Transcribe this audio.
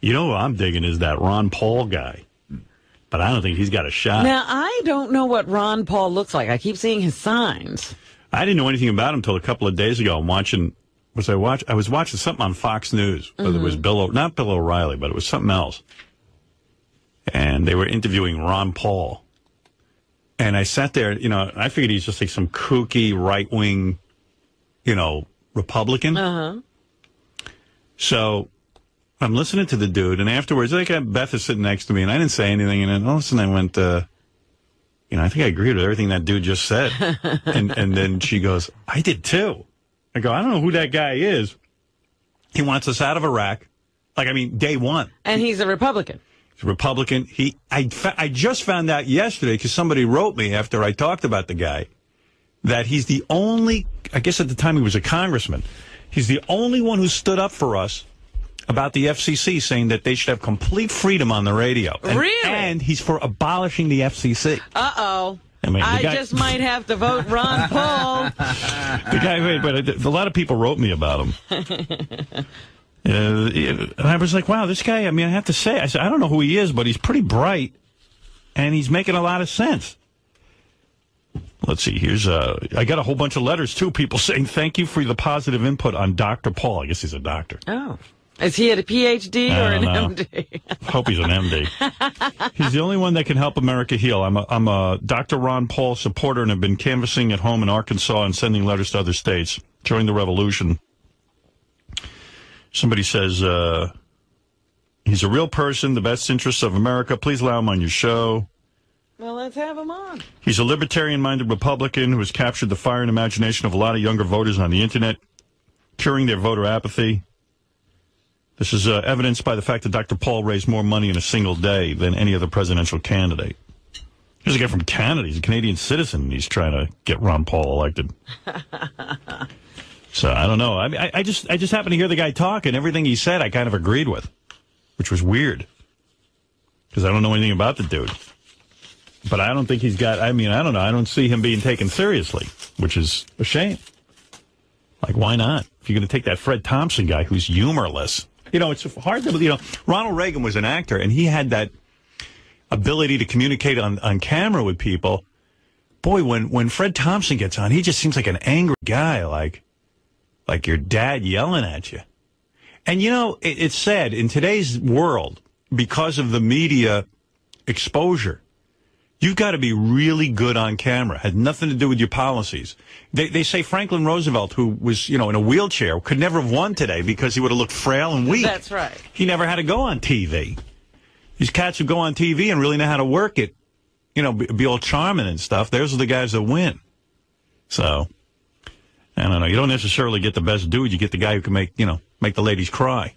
You know who I'm digging is that Ron Paul guy. But I don't think he's got a shot. Now, I don't know what Ron Paul looks like. I keep seeing his signs. I didn't know anything about him until a couple of days ago. I was watching something on Fox News. Whether it was not Bill O'Reilly, but it was something else. And they were interviewing Ron Paul. And I sat there, I figured he's just like some kooky right-wing, Republican. Uh-huh. So I'm listening to the dude, and afterwards, Beth is sitting next to me, and I didn't say anything, and then all of a sudden I went, I think I agreed with everything that dude just said. and then she goes, I did too. I go, I don't know who that guy is. He wants us out of Iraq. Day one. And he's a Republican. He's a Republican. I just found out yesterday, because somebody wrote me after I talked about the guy, that he's the only, I guess at the time he was a congressman, he's the only one who stood up for us about the FCC, saying that they should have complete freedom on the radio. Really? And he's for abolishing the FCC. Uh-oh. I just might have to vote Ron Paul. The guy, but a lot of people wrote me about him. And I was like, wow, this guy, I have to say, I said, I don't know who he is, but he's pretty bright, and he's making a lot of sense. Let's see, I got a whole bunch of letters, too, people saying thank you for the positive input on Dr. Paul. I guess he's a doctor. Oh. Is he at a PhD or an MD? Hope he's an MD. He's the only one that can help America heal. I'm a Dr. Ron Paul supporter and have been canvassing at home in Arkansas and sending letters to other states during the revolution. Somebody says, he's a real person, the best interests of America. Please allow him on your show. Well, let's have him on. He's a libertarian-minded Republican who has captured the fire and imagination of a lot of younger voters on the Internet, curing their voter apathy. This is evidenced by the fact that Dr. Paul raised more money in a single day than any other presidential candidate. Here's a guy from Canada. He's a Canadian citizen, and he's trying to get Ron Paul elected. So, I don't know. I just happened to hear the guy talk, and everything he said I kind of agreed with, which was weird, because I don't know anything about the dude. But I don't think he's got, I don't know. I don't see him being taken seriously, which is a shame. Why not? If you're going to take that Fred Thompson guy who's humorless. It's hard to, Ronald Reagan was an actor, and he had that ability to communicate on camera with people. Boy, when Fred Thompson gets on, he just seems like an angry guy, like your dad yelling at you. And, it's sad, in today's world, because of the media exposure, you've got to be really good on camera. It had nothing to do with your policies. They say Franklin Roosevelt, who was, in a wheelchair, could never have won today because he would have looked frail and weak. That's right. He never had to go on TV. These cats who go on TV and really know how to work it, be all charming and stuff, those are the guys that win. So, I don't know. You don't necessarily get the best dude. You get the guy who can make the ladies cry.